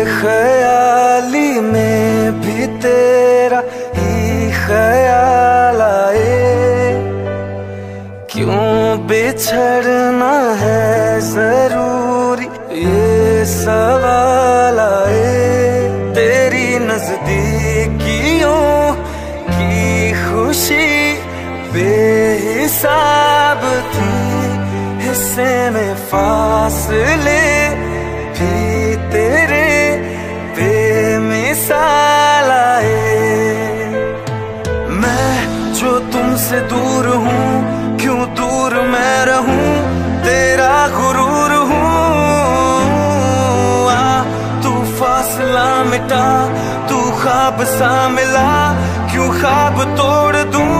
ख्याली में भी तेरा ही ख्याल आए, क्यों बिछड़ना है जरूरी ये सवाल आए। तेरी नजदीकियों की खुशी बेहिसाब थी, हिस्से में फासले भी तेरे बेमिसाल आए। मैं जो तुमसे दूर हूँ, क्यों दूर मैं रहूं, तेरा गुरूर हूँ। आ तू फासला मिटा, तू ख्वाब सा मिला, क्यों ख्वाब तोड़ दूं।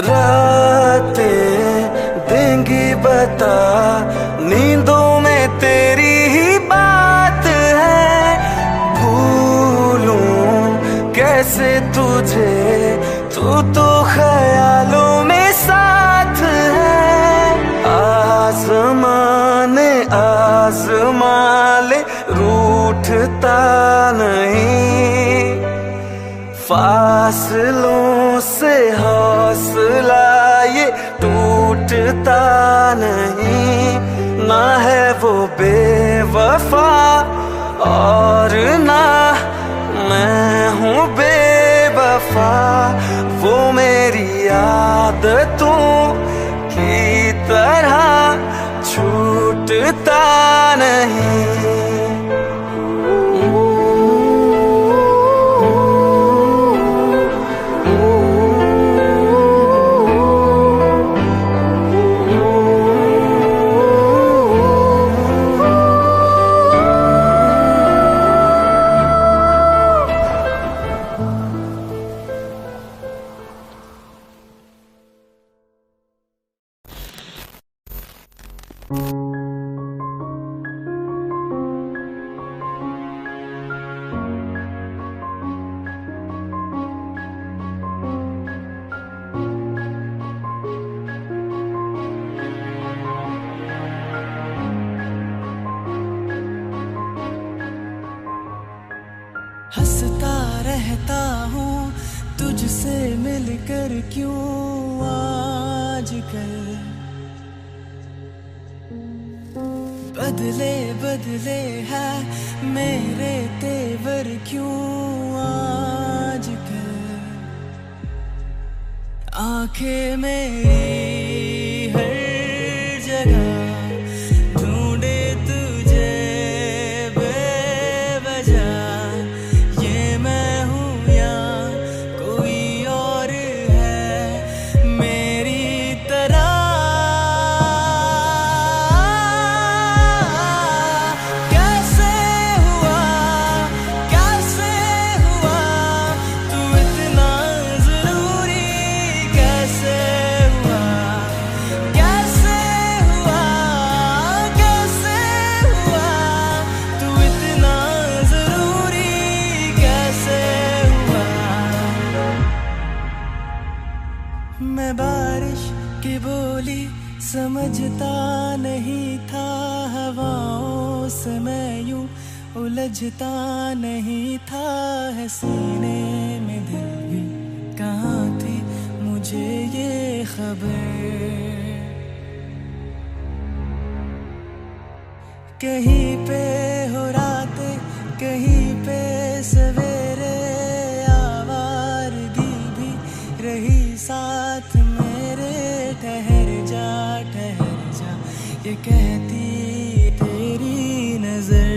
रातें देंगी बता, नींदों में तेरी ही बात है। भूलूं कैसे तुझे, तू तो ख्यालों में साथ है। आसमाने आजमा ले, रूठता नहीं, फासलों से हौसला ये टूटता नहीं। ना है वो बेवफा और ना मैं हूँ बेवफा, वो मेरी आदतों की तरह छूटता नहीं। हंसता रहता हूँ तुझसे मिलकर, क्यों आजकल बदले बदले है मेरे तेवर, क्यों आजकल आंखें मेरी हर जगह ढूंढे तुझे बेवजह। ये मैं हूँ या कोई और है मेरी तरह। कैसे हुआ तू इतना जरूरी, कैसे हुआ तू इतना जरूरी, कैसे हुआ। मैं बारिश की बोली समझता नहीं था, हवाओं से मैं यूं उलझता नहीं था। है सीने में दिल भी कहाँ थी मुझे ये खबर। कहीं पे हो रातें, कहीं पे सवेरे, आवारगी भी रही साथ मेरे। ठहर जा ये कहती तेरी नजर।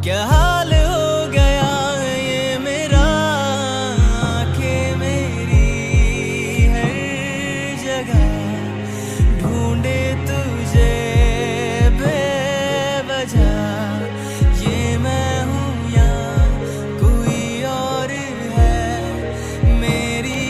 क्या हाल हो गया है ये मेरा, आंखें मेरी हर जगह ढूंढे तुझे बेवजह। ये मैं हूँ या कोई और है मेरी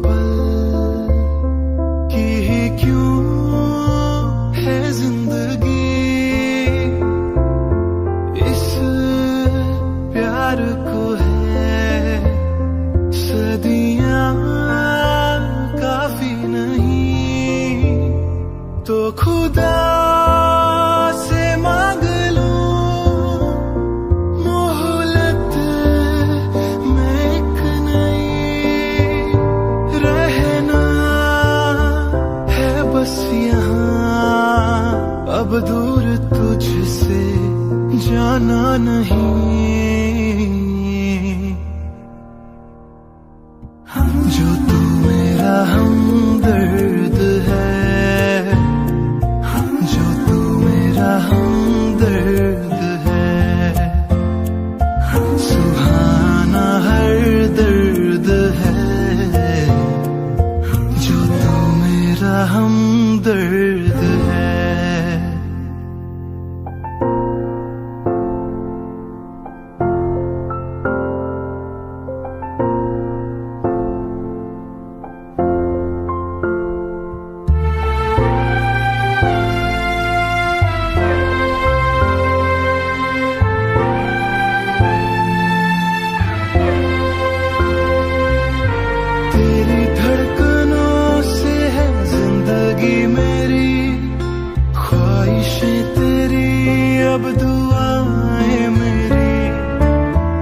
पल की ही क्यों है जिंदगी, इस प्यार को है सदियां काफी नहीं, तो खुदा से मांग लूं मोहलत में एक नई, रहना है बस यहाँ अब दूर तुझसे जाना नहीं। जो तू मेरा हमदर्द है, जो तू मेरा हमदर्द है, सुहाना हर दर्द है, जो तू मेरा हमदर्द है। तेरी धड़कनों से है जिंदगी मेरी, ख्वाहिशें तेरी अब दुआएं मेरी,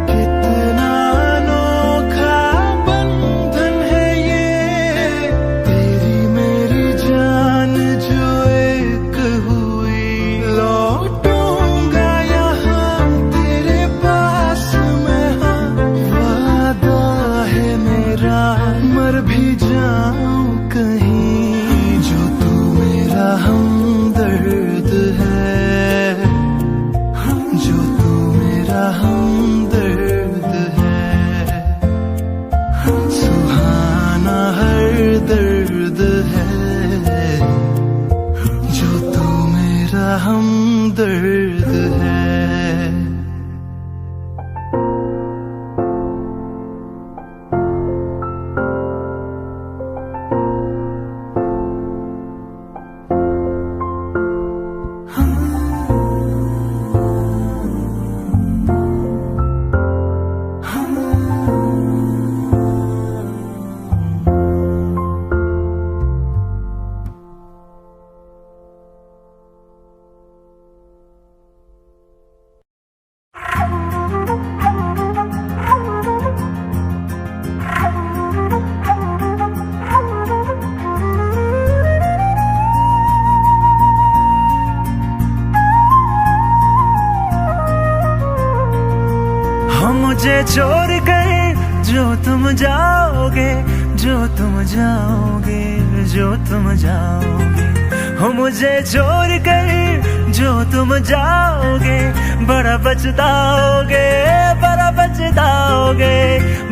कितना अनोखा बंधन है ये, तेरी मेरी जान जो एक हुई, लौटूंगा यहाँ तेरे पास मैं, हाँ वादा है मेरा मर भी जाऊं कहीं, जो तू मेरा हमदर्द है, जो तू मेरा हमदर्द है, सुहाना हर दर्द है, जो तू मेरा हमदर्द है। मुझे छोड़ कर जो तुम जाओगे, जो तुम जाओगे, जो तुम जाओगे, हो मुझे छोड़ कर जो तुम जाओगे, बड़ा पछताओगे, बड़ा पछताओगे,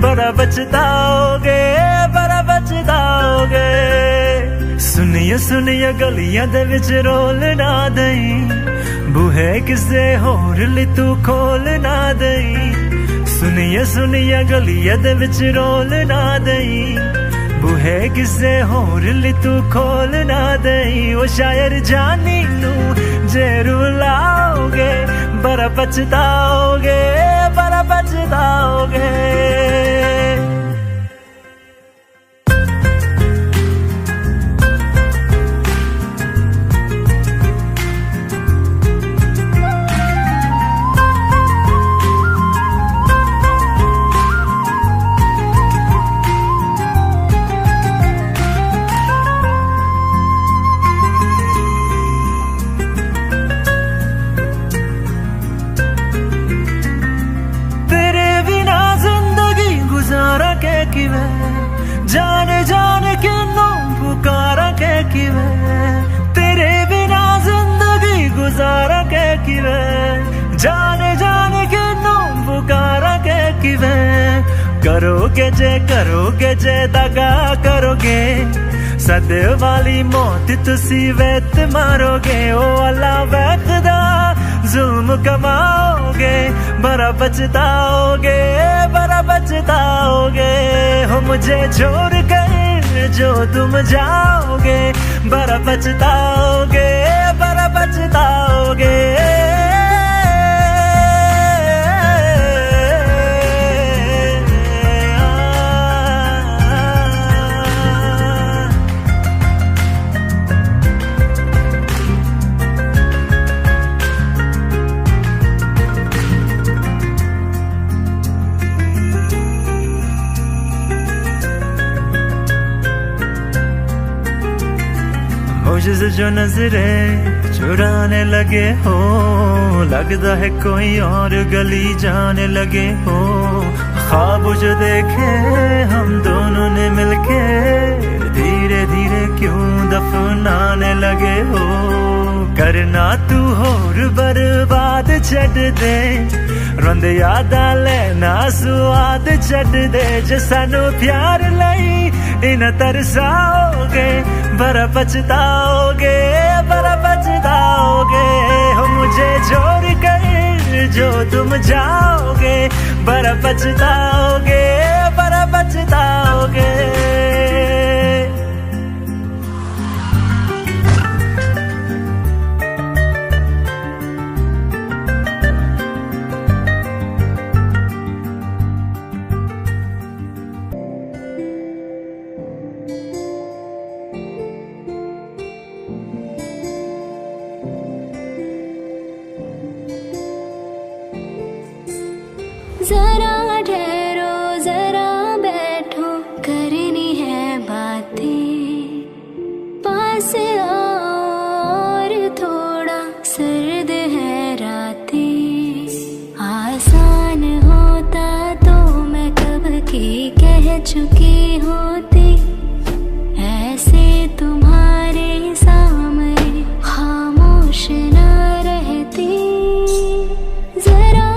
बड़ा पछताओगे, बड़ा पछताओगे। सुनिए सुनिए गलियां दे विच रोल ना दई, बूहे किसे होर ली तू खोल ना दई, सुनिए सुनिए गलियां दे विच रोल ना दई, बूहे किसे होर ली तू खोल ना दई, ओ शायर जानी नू जे रुलाओगे, बड़ा पछताओगे, बड़ा पछताओगे। जाने जाने किन्नू पुकारा के किवे, तेरे बिना जिंदगी गुजारा के किवे, जाने जाने किन्नू पुकारा के किवे, करोगे जे दगा करोगे, सदे वाली मौत तुसी वेत मारोगे, ओ अल्लाह वैखदा जुल्म कमाओगे, बड़ा पछताओगे, बड़ा पछताओगे, हो मुझे छोड़ जो तुम जाओगे, बड़ा पछताओगे, बड़ा पछताओगे। मुझसे जो नजरें चुराने लगे हो, लगता है कोई और गली जाने लगे हो। ख्वाब जो देखे हम दोनों ने मिलके, धीरे धीरे क्यों दफनाने लगे हो। करना तू होर बर्बाद छड़ दे, रोंद याद लेना स्वाद छड़ दे। जे सानू प्यार लई इन तरसाओगे, बड़ा पछताओगे, बड़ा पछताओगे। हो मुझे छोड़ कर जो तुम जाओगे, बड़ा पछताओगे, बड़ा पछताओगे। जरा ठहरो, जरा बैठो, करनी है बातें। पास आओ और थोड़ा, सर्द है रातें। आसान होता तो मैं कब की कह चुकी होती, ऐसे तुम्हारे सामने खामोश न रहती। जरा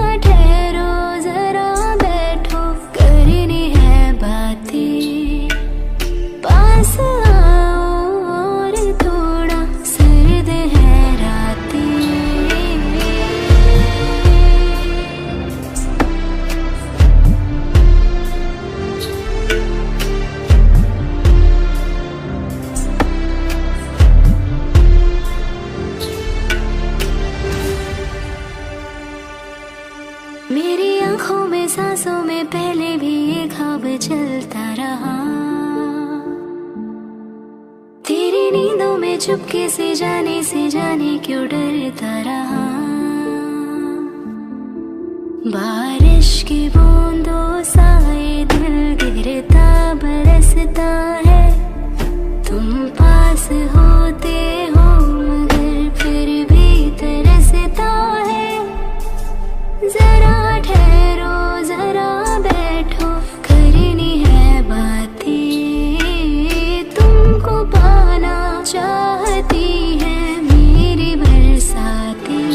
मेरी आंखों में सांसों में पहले भी ये ख्वाब चलता रहा। तेरी नींदों में चुपके से जाने क्यों डरता रहा। बारिश की बूंदों सा ये दिल गिरता बरसता है। तुम पास होते हो मगर फिर भी तरसता है। जरा ठहरो, जरा बैठो, करनी है बातें। तुमको पाना चाहती है मेरी बरसातें।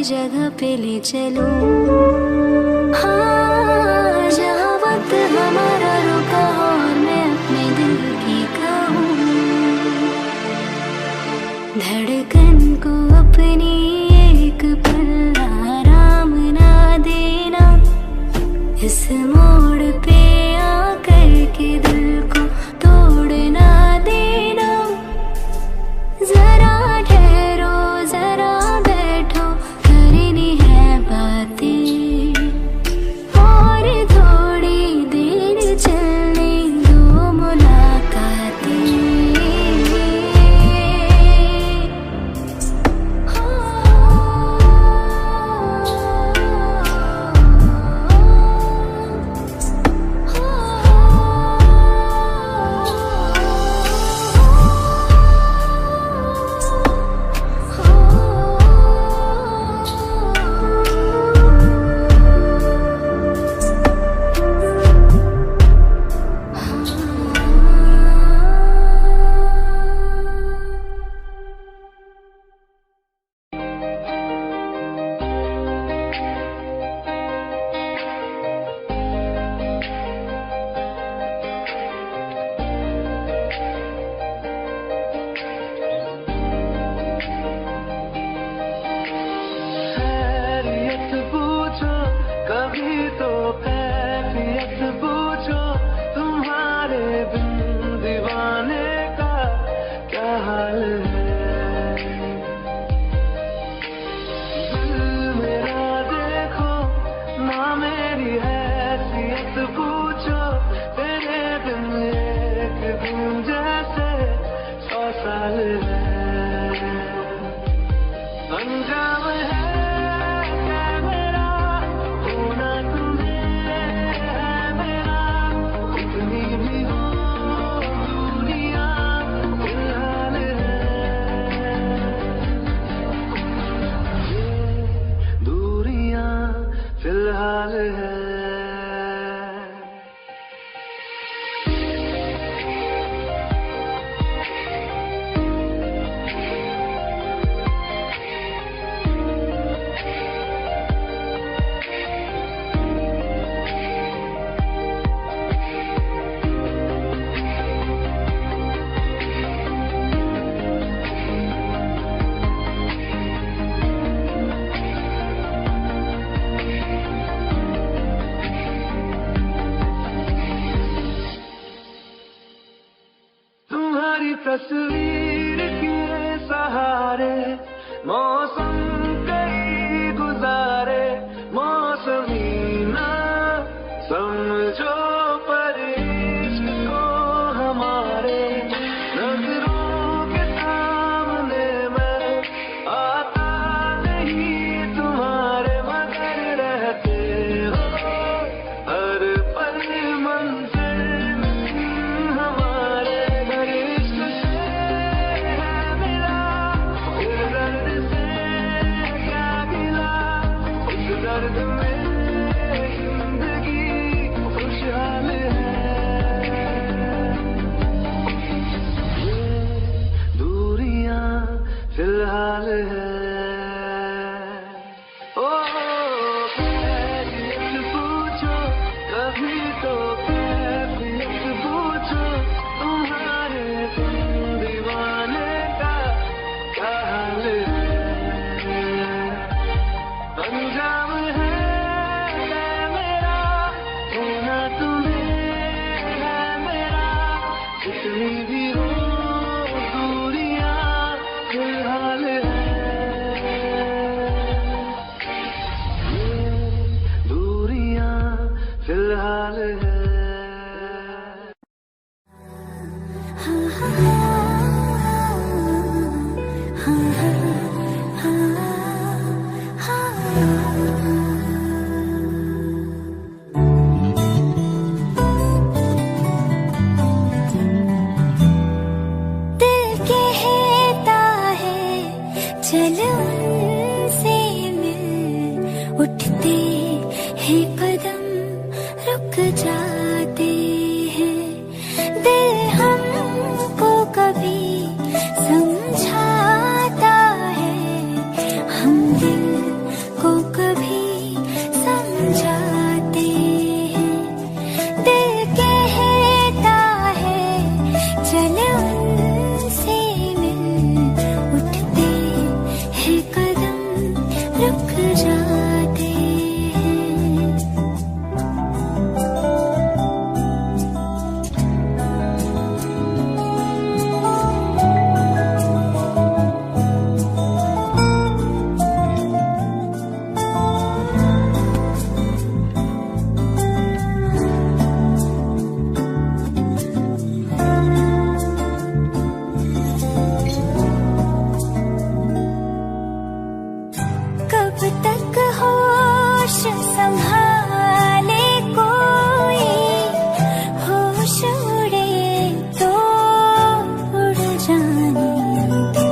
जगह पे ले चलो, हाँ जहाँ वक्त हमारा रुका हो और मैं अपने दिल की कहूँ। धड़कन को अपनी एक पल आराम ना देना, इस मोड़ पे आकर के दिल को तोड़ना देना। जरा ठहरो, जरा बैठो, करनी है बातें और थोड़ी देर चलने दो मुलाकातें। तस्वीर के सहारे मौसम कई गुजारे, मौसमी ना समझो पर इश्क को हमारे, नजरों के सामने मैं आता नहीं तुम्हारे, मगर रहते हो हर पल मंजिल हमारे। घर इश्क से है मिला, इस दर्द से क्या गिला, इस दर्द में जिंदगी खुशहाल है। ये दूरियां फिलहाल है। ओ कैफियत पूछो कभी तो, कैफियत पूछो तुम्हारे दीवाने का क्या हाल है। अंजाम है मेरा होना तुम्हें है मेरा, जितनी भी हो दूरियां फिलहाल है। ये दूरियां फिलहाल है। दिल कहता है चल उनसे मिल, उठते हैं कदम रुक जाते हैं। दिल हमको कभी समझाता है, हम दिल को कभी समझाते हैं। दिल कहता है चल उनसे मिल, उठते हैं कदम रुक जाते हैं। कब तक होश संभाले कोई, होश उड़े तो उड़ जाने दो।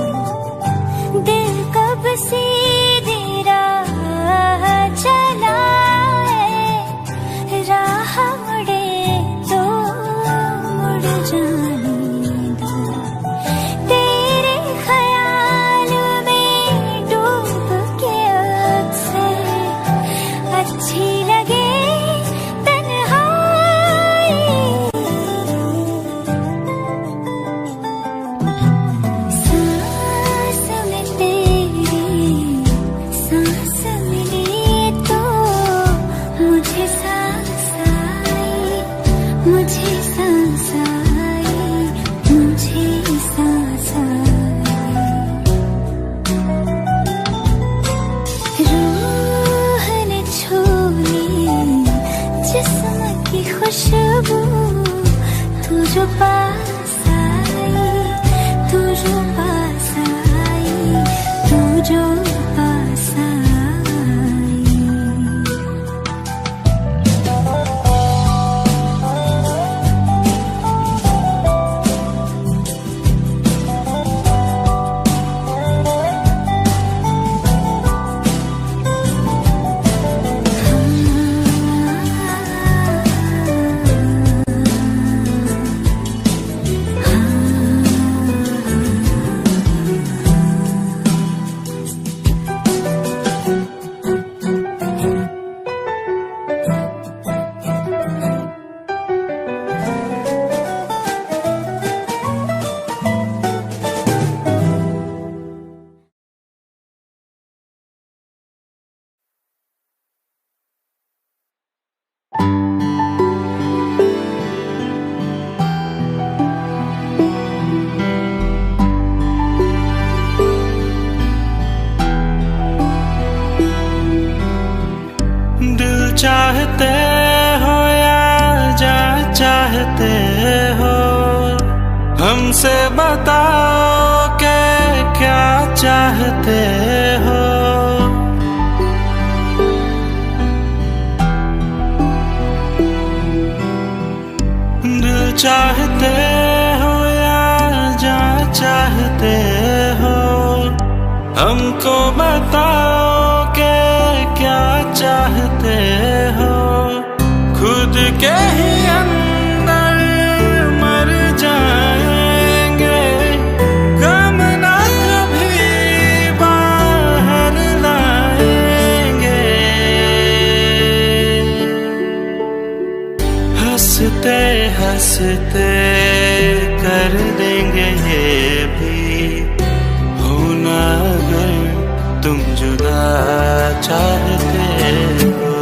दिल कब सीधी राह चलाए, राह मुड़े तो मुड़ जाने दो। तेरे ख्याल में डूब के अक्सर अच्छी लगे तन्हाई, सांस में तेरी सांस मिली तो मुझे सांस आई, मुझे सांस आई, मुझे सांस आई। रूह ने छू ली जिस्म की खुशबू, तू जो पास आई, तू जो पास आई, तू जो पास आई। चाहते हो या जा चाहते हो, हमको बताओ कि क्या चाहते हो। खुद के ही अंदर मर जाएंगे, गम ना कभी बाहर लाएंगे। हंसते हंसते कर देंगे ये भी, होना अगर तुम जुदा चाहते हो।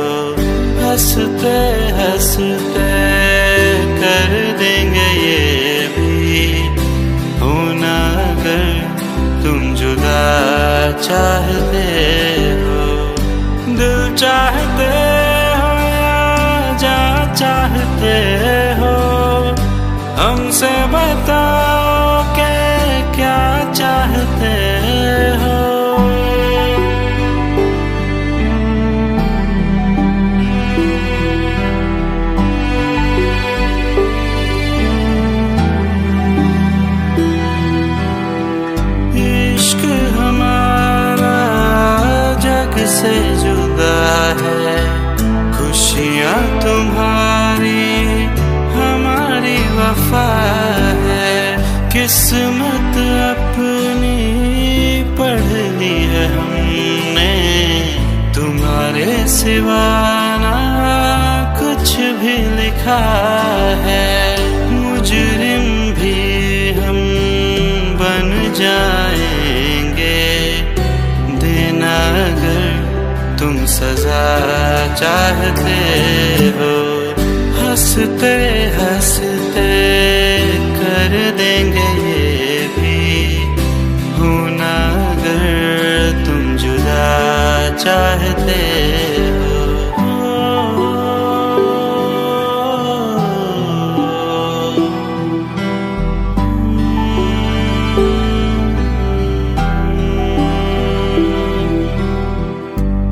हंसते हंसते कर देंगे ये भी, होना अगर तुम जुदा चाहते हो। दिल चाहते हो या जा चाहते हो, हमसे बताओ कि क्या चाहते हो। इश्क हमारा जग से जुदा है, खुशियाँ तुम्हारी हमारी वफा है। किस्मत अपनी पढ़ ली है हमने, तुम्हारे सिवा ना कुछ भी लिखा है। मुजरिम भी हम बन जाएंगे, देना अगर तुम सजा चाहते हो। हंसते हंसते कर देंगे ये भी, होना अगर तुम जुदा चाहते हो।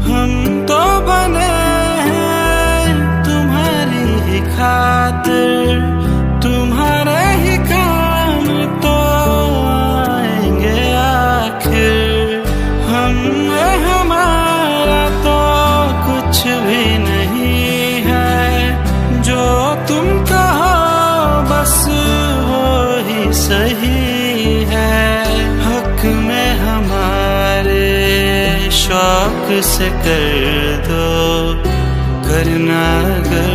हम तो बने हैं तुम्हारी ही खातिर, तुम्हारे ही काम तो आएंगे आखिर। हम हमारा तो कुछ भी नहीं है, जो तुम कहो बस वो ही सही है। हक में हमारे शौक से कर दो, करना अगर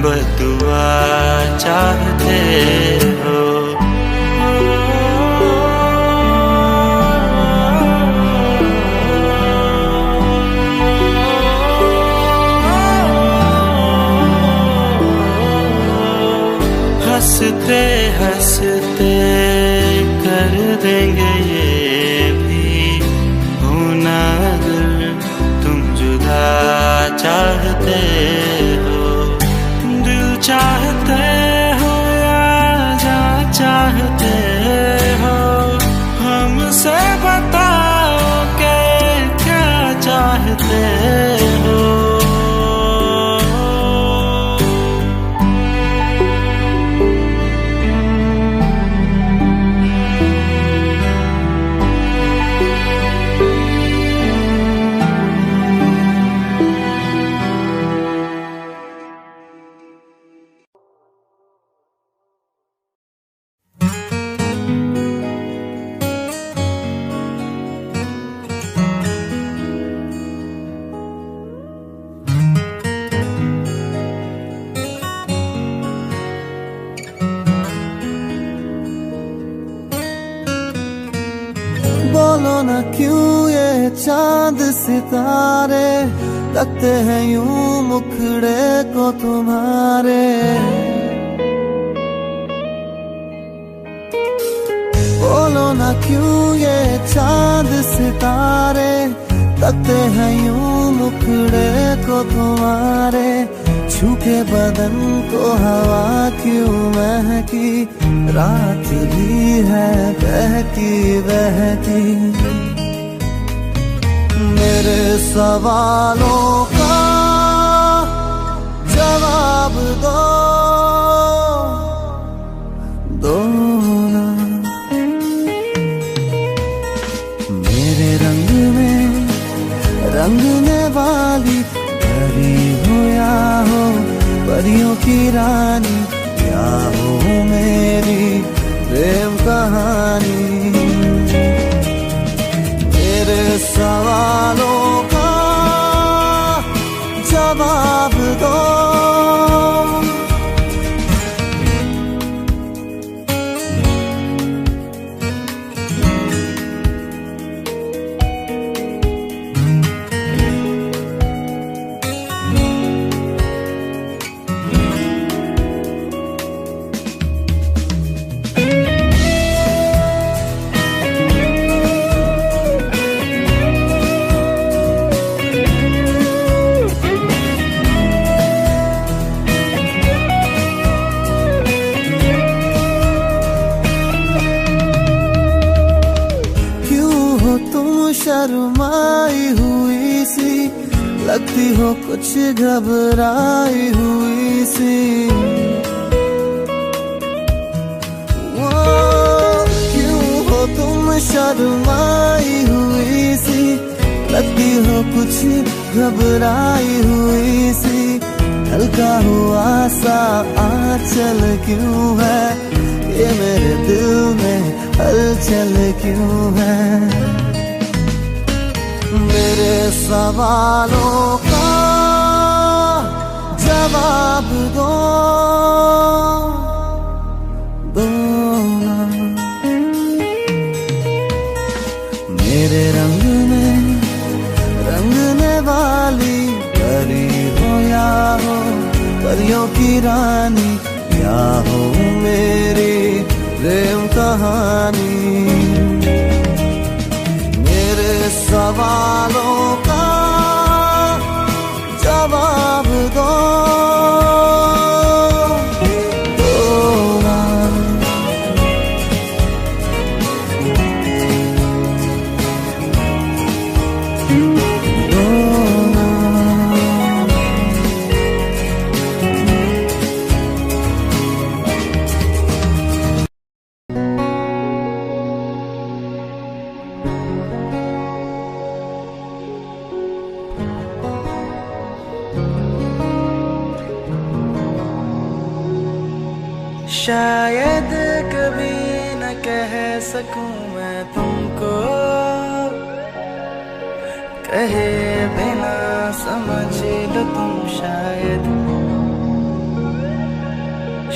बदुआ चाहते हो। हंसते हंसते कर देंगे ये भी, होना अगर तुम जुदा चाहते हो। दिल चाहते हो या जा चाहते हो, हमसे बताओ कि क्या चाहते हो। बोलो ना क्यों ये चांद सितारे लगते हैं यूं मुखड़े को तुम्हारे। बोलो ना क्यों ये चांद सितारे लगते हैं यूं मुखड़े को तुम्हारे। छू के बदन को हवा क्यों महकी, रात भी है बहती बहती। मेरे सवालों का जवाब दो, परियों की रानी, क्या हो मेरी प्रेम कहानी। मेरे सवालों का जवाब दो, शर्माई हुई सी, लगती हो कुछ घबराई हुई सी। वो क्यों हो तुम शर्माई हुई सी, लगती हो कुछ घबराई हुई सी। हल्का हुआ सा आंचल क्यों है, ये मेरे दिल में हलचल क्यों है। मेरे सवालों का जवाब दो, दो ना। मेरे रंग में रंगने वाली परी हो या हो परियों की रानी, क्या हो मेरी प्रेम कहानी। सवालों का जवाब दो, दो ना। शायद कभी न कह सकूं मैं तुमको, कहे बिना समझ लो तुम शायद।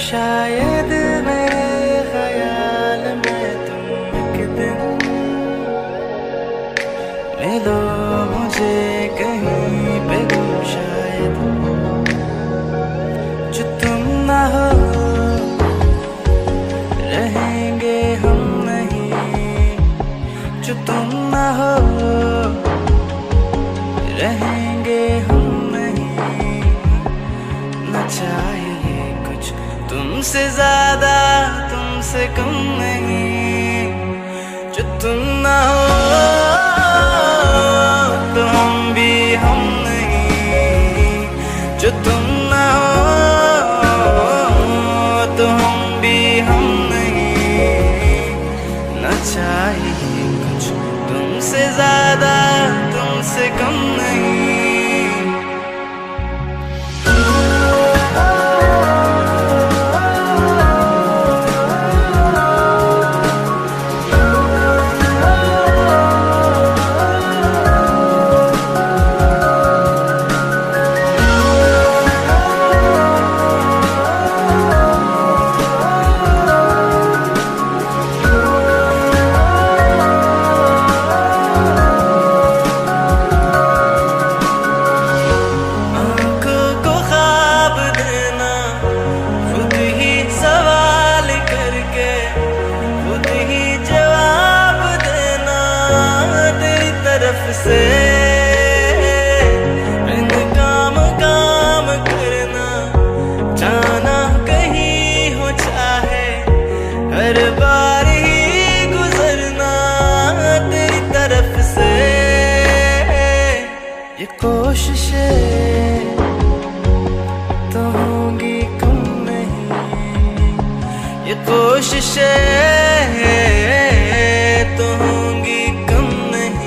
शायद मेरे ख्याल में तुम एक दिन मिलो मुझे कहीं पे तुम शायद। जो तुम ना हो रहेंगे हम नहीं, जो तुम ना हो रहेंगे हम नहीं। न चाहिए कुछ तुमसे ज्यादा तुमसे कम नहीं, जो तुम ना हो तो हम भी हम नहीं, जो तुम ना हो तो हम भी हम नहीं। न चाहिए कुछ तुमसे ज्यादा तुमसे कम नहीं। से काम काम करना, जाना कहीं हो चाहे हर बार ही गुजरना तेरी तरफ से। ये कोशिशें तो होंगी कम नहीं, ये कोशिशें तो होंगी कम नहीं।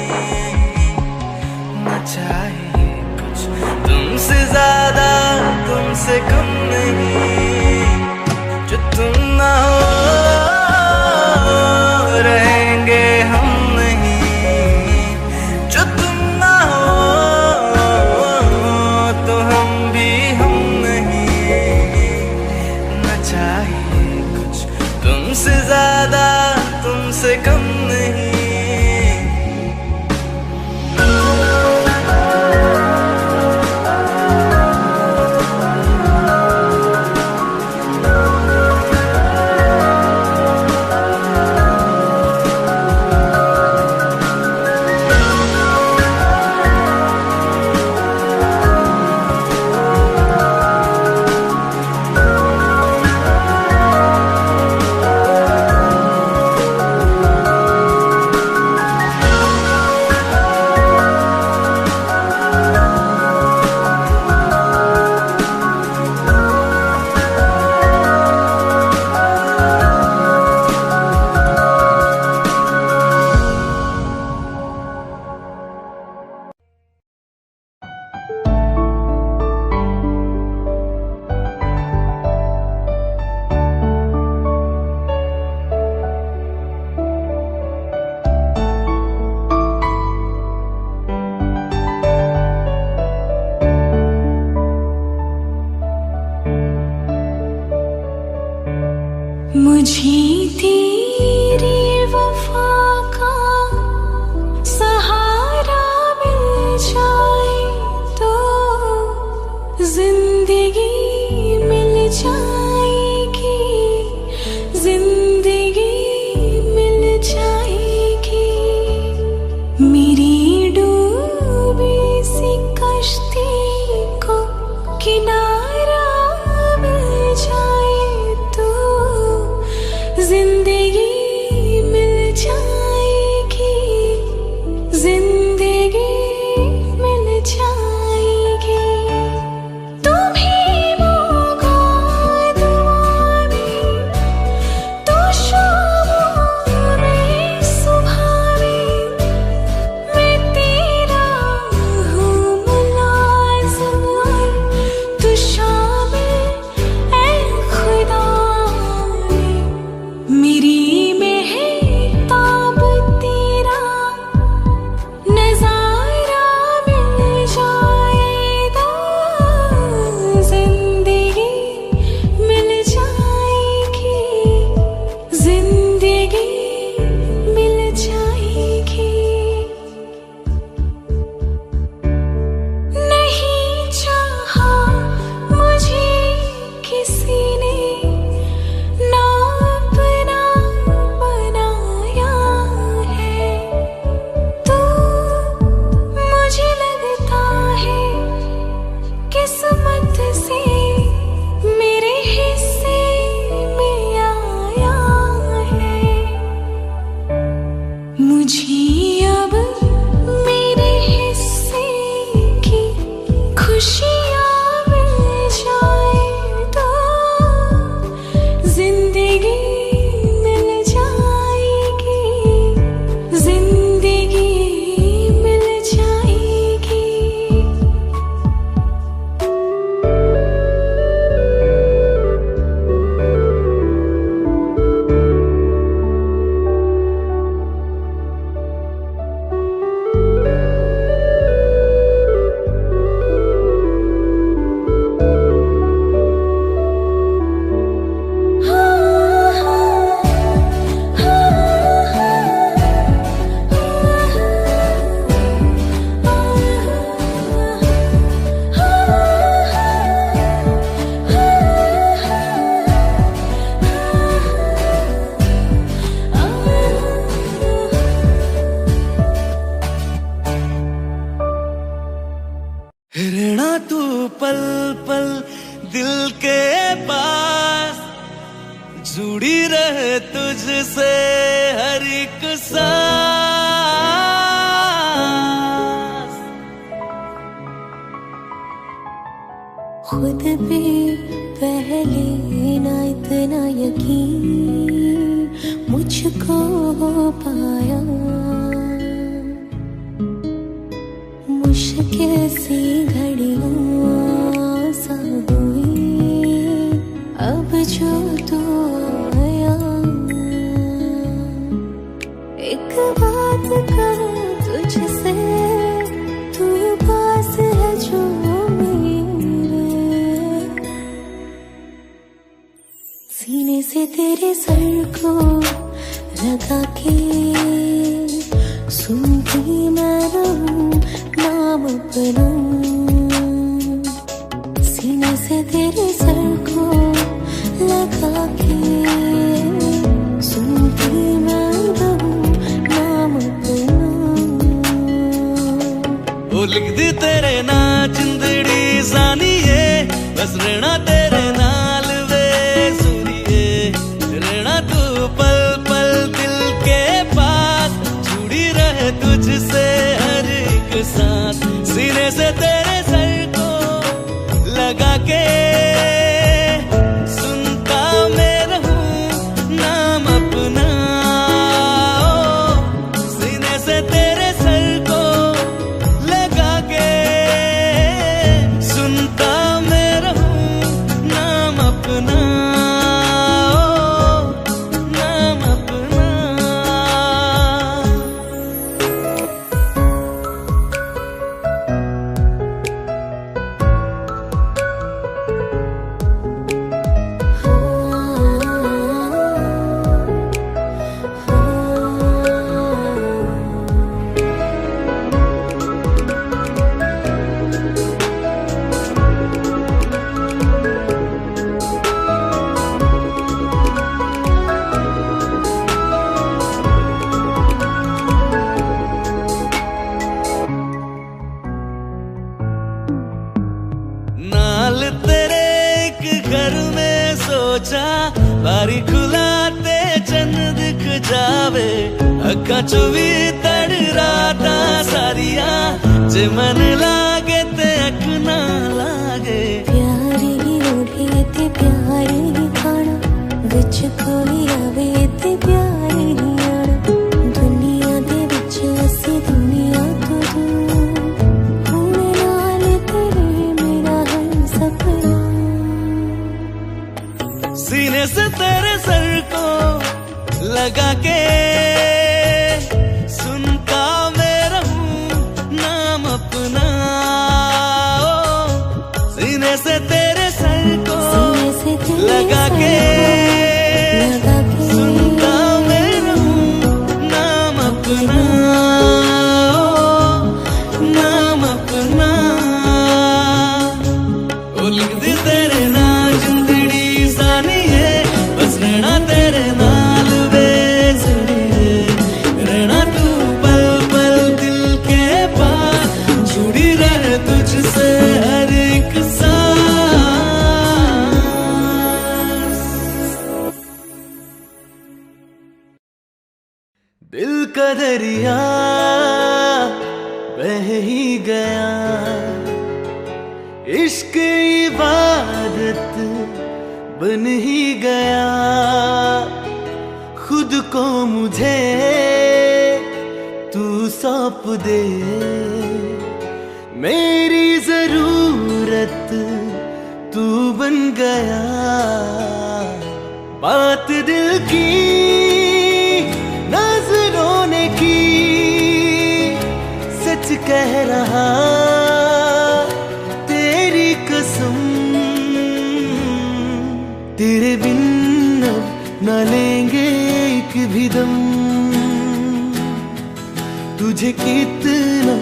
न चाहिए कुछ तुमसे ज्यादा तुमसे कम नहीं। तुझसे कम नहीं। मुझे तेरी वफा का सहारा मिल जाए तो जिंदगी मिल जाएगी, जिंदगी मिल जाएगी। मेरी डूबी सी कश्ती को किनारा मिल जाए तो जिंदगी मिल जाएगी, जिंदगी मिल जाएगी। तुम्हें मौका दुआ में तो शाम में सुबह में मैं तेरा हूँ मुलाज़िम और तू शामिल ऐ खुदा मेरी मेहताब तेरा नज़ारा मिल जाए तो जिंदगी मिल जाएगी, जिंदगी मिल जाएगी। नहीं चाहा मुझे किसी ने ना अपना बनाया है, तो मुझे लगता है किस्मत से मेरे हिस्से में आया है। मुझे अब मेरे हिस्से की खुशियाँ मिल जाए तो जिंदगी मिल जाएगी, जिंदगी मिल जाएगी। रहना तू पल पल दिल के पास, जुड़ी रहे तुझसे हर एक सांस। खुद पे पहले ना इतना यकीन मुझको हो पाया, मुश्किल सी घड़ियां सा हुई अब जो तू आया। एक बात कहूं तुझसे, तू पास है जो मेरे, सीने से तेरे सर को लगा के सुनती मैं रहूं नाम अपना, सीने से तेरे सर को लगा के सुनती मैं रहूं नाम अपना। ओ लिख दी तेरे ना जिंदड़ी सानिए, बस रहना तेरे नाल वे सुनिए, रहना तू पल पल दिल के पास, जुड़ी रहे तुझसे हर एक सांस, सीने से तेरे सर को लगा के सुनता मैं रहूं नाम अपना, सीने से तेरे सर को लगा के सुनता मैं रहूं नाम अपना, नाम अपना। नाल तेरे एक घर में सोचा, बारी खुलाते चंद दिख जावे, अखा चो भी तड़ राता सारिया, जे मन लागे ते अख ना लागे, प्यार ही ओढ़े ते प्यार ही खाना, विच कोई आवे ते प्यार ही आना, दुनिया दे विच असी दुनिया तो दूर, हुणे नाल तेरे मेरा हर सपना। सीने से तेरे सर को लगा के सुनता मैं रहूं नाम अपना, सीने से तेरे सर को सीने से तेरे लगा सर के को लगा के सुनता मैं रहूं नाम अपना, नाम अपना। ओ लिख दी तेरे ना जिंदड़ी सानिए, बस रहना तेरे नाल वे जुड़िए, रहना तू पल पल दिल के पास, जुड़ी रहे तुझसे हर एक सांस। दिल का दरिया बह ही गया, इश्क इबादत बन ही गया, खुद को मुझे तू सौंप दे, मेरी जरूरत तू बन गया, बात दिल की नजरों ने की, सच कह रहा तेरी कसम, तेरे बिन अब न लेंगे एक भी दम, तुझे कितना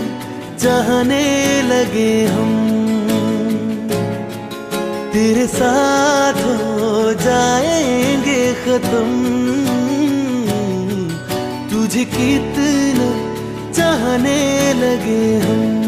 चाहने लगे हम, तेरे साथ हो जाएंगे खत्म, तुझे कितना चाहने लगे हम।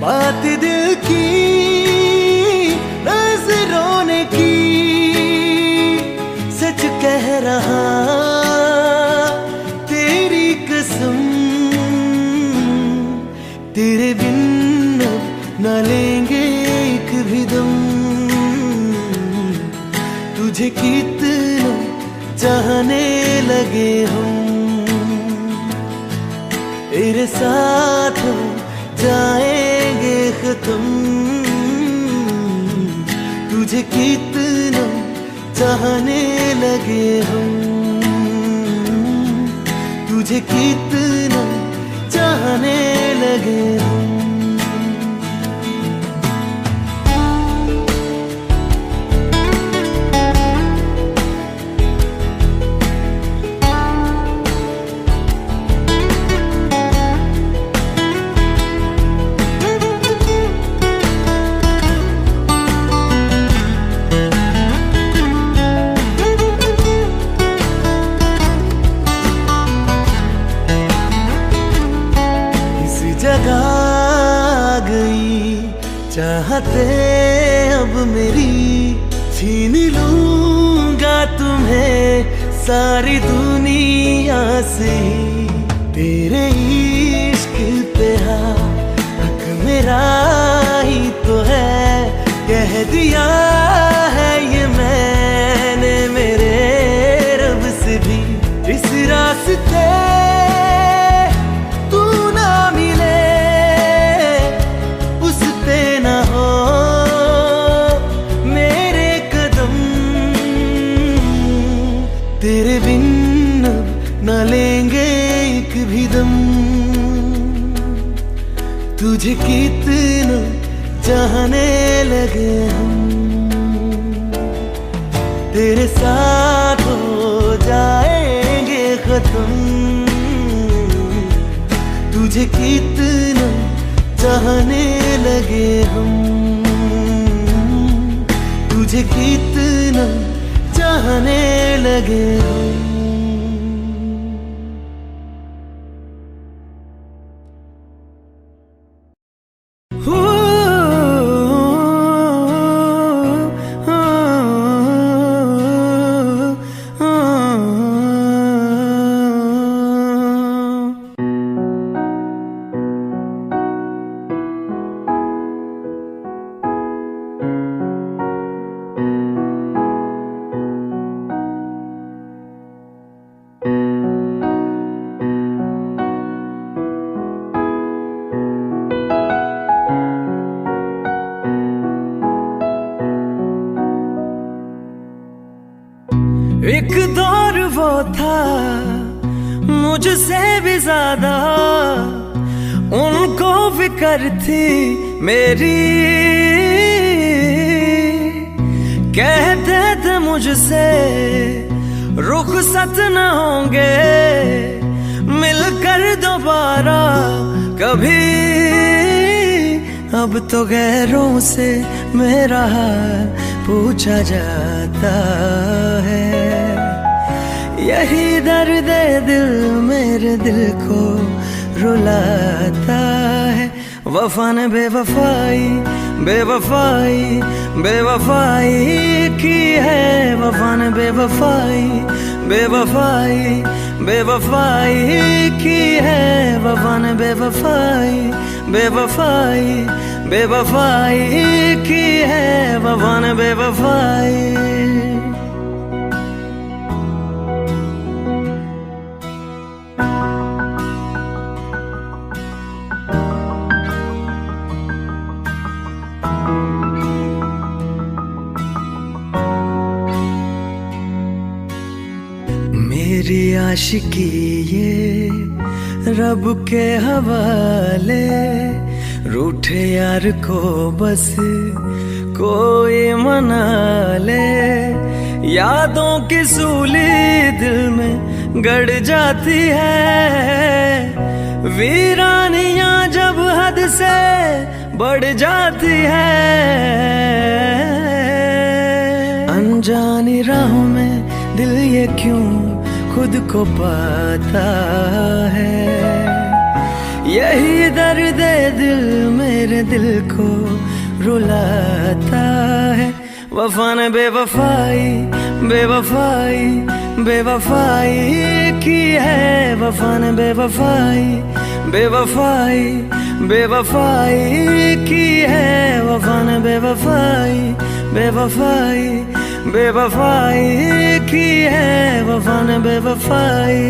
बात दिल की नजरों ने की, सच कह रहा तेरी कसम, तेरे बिन अब न लेंगे एक भी दम, तुझे कितना चाहने लगे हम, तेरे साथ हो जाएंगे खत्म, तुझे कितना चाहने लगे हम, तुझे कितना चाहने लगे हम। चाहते अब मेरी छीन लूंगा तुम्हें सारी दुनिया से, तेरे इश्क पे हक मेरा ही तो है, कह दिया है ये मैंने मेरे रब से भी। इस रास्ते तेरे बिन न लेंगे एक भी दम, तुझे कितना चाहने लगे हम, तेरे साथ हो जाएंगे खत्म, तुझे कितना चाहने लगे हम, तुझे कितना चाहने लगे हम। एक दौर वो था मुझसे भी ज्यादा, उनको फिक्र थी मेरी, कहते थे मुझसे रुखसत न होंगे मिलकर दोबारा कभी। अब तो गैरों से मेरा हाल पूछा जाता है, यही दर्द दिल मेरे दिल को रुलाता है। वफा ने बेवफाई बेवफाई बेवफाई की है, वफा ने बेवफाई बेवफाई बेवफाई की है, वफा ने बेवफाई बेवफाई बेवफाई की है, वफा ने बेवफाई। मेरी आशिकी ये रब के हवाले, रूठे यार को बस कोई मना ले, यादों की सूली दिल में गड़ जाती है, वीरानियां जब हद से बढ़ जाती है, अनजानी राहों में दिल ये क्यों खुद को पाता है, यही दर्द दिल मेरे दिल को रुलाता है। वफा ने बेवफाई बेवफाई बेवफाई की है, वफा ने बेवफाई बेवफाई बेवफाई की है, वफा ने बेवफाई बेवफाई बेवफाई की है, वफा ने बेवफाई।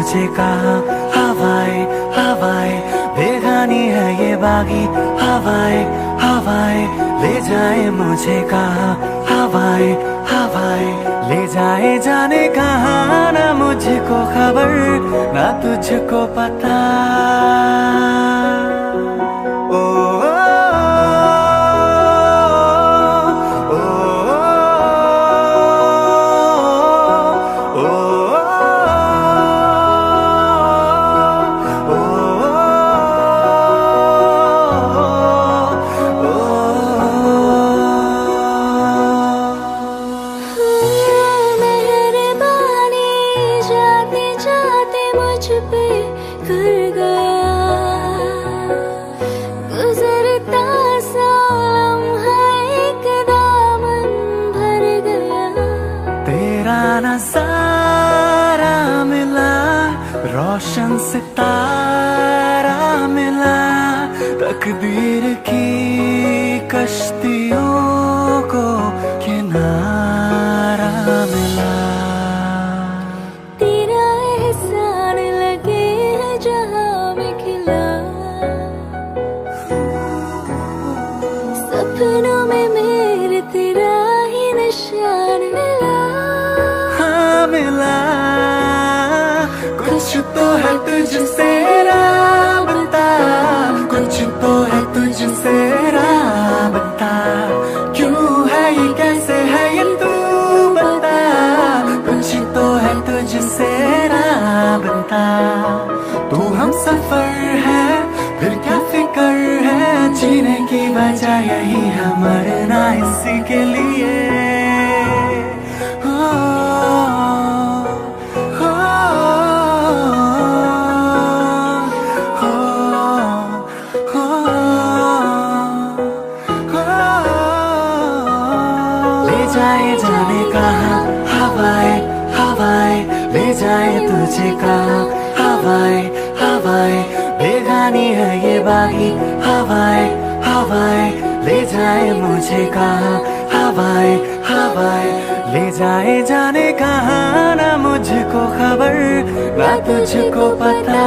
तुझे कहा हवाएं हवाएं बेगानी है ये बागी हवाएं हवाएं ले जाए मुझे कहा हवाएं हवाएं ले जाए जाने कहा ना मुझको खबर ना तुझको पता नज़ारा मिला रोशन सितारा मिला तकदीर की कश्तियों को किनारा मिला तेरा एहसान लगे है जहां में खिला सपनों में मेरे तेरा ही निशान मिला मिला कुछ तो है तुझसे राबता कुछ तो है तुझसे राबता क्यों है ये कैसे है ये तू बता कुछ तो है तुझसे राबता तू हम सफर है फिर क्या फिक्र है जीने की वजह यही है मरना इसी के लिए जाने कहा हवाएं हवाएं ले जाए तुझे कहा हवाएं हवाएं बेगानी है ये बागी हवाएं हवाएं ले जाए मुझे कहा हवाएं हवाएं ले जाए जाने कहा ना मुझको खबर ना तुझको पता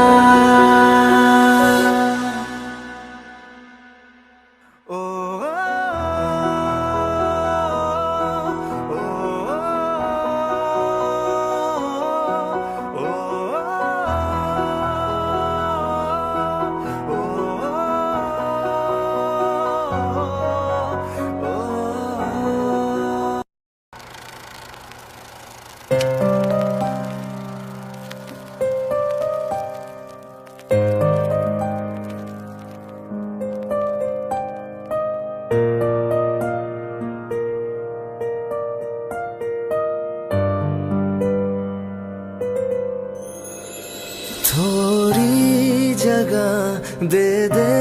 थोड़ी जगह दे दे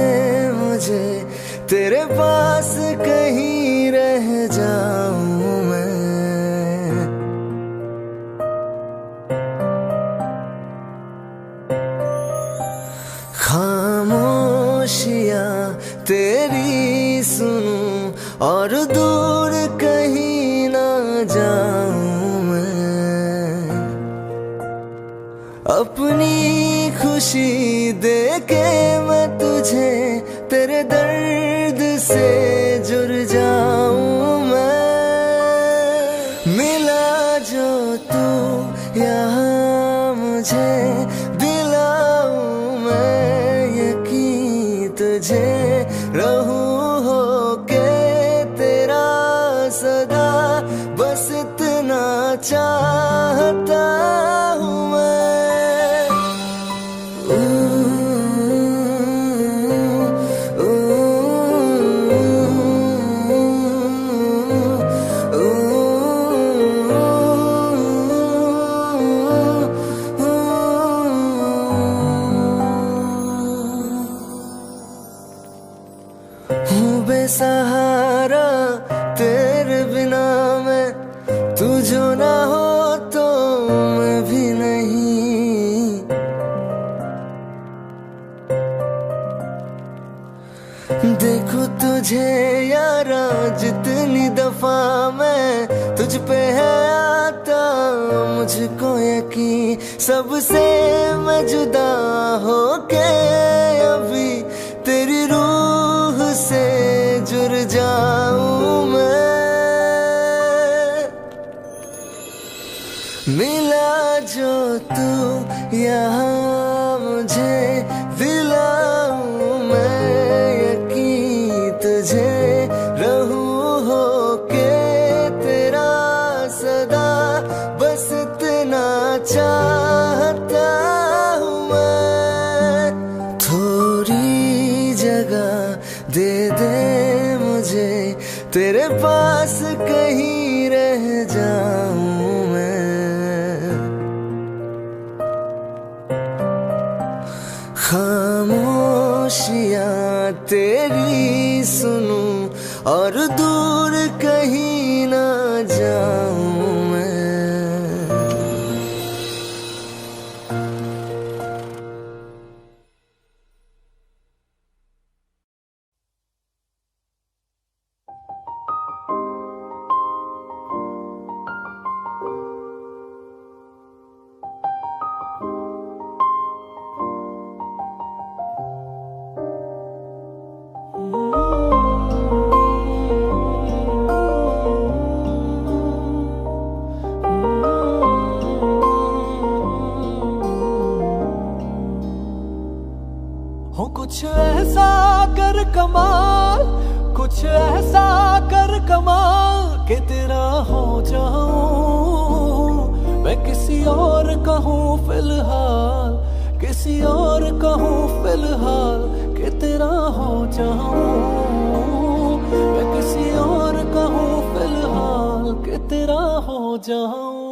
मुझे तेरे पास कहीं रह जाऊं मैं खामोशियां तेरी सुनूं और दूर कहीं ना जाऊं मैं अपनी खुशी दे के मैं तुझे तेरे दर्द से जुड़ जाऊं मैं मिला जो तू यहाँ मुझे दिलाऊं मैं यकीन तुझे रहूं हो के तेरा सदा बस इतना चाहता हूँ मैं बेसहारा तेरे बिना मैं तू जो ना हो तो मैं भी नहीं देखो तुझे यारा जितनी दफा मैं तुझ पे है आता मुझको यकीन सबसे मैं जुदा होके अभी तेरी रूह से जुड़ जाऊं मैं। मिला जो तू यहाँ मुझे दिलाऊं मैं यकीन तुझे रहूं होके तेरा सदा बस इतना चाहता हूँ मैं। थोड़ी जगह दे दे मुझे तेरे पास कहीं रह जाऊं मैं। खामोशियाँ तेरी सुनूं और दूर कहीं ना जाऊं मैं। हो कुछ ऐसा कर कमाल, कुछ ऐसा कर कमाल कि तेरा हो जाऊं मैं। किसी और कहूँ फिलहाल, किसी और कहूँ फिलहाल कि तेरा हो जाऊं मैं। किसी और कहूँ फिलहाल कि तेरा हो जाऊं।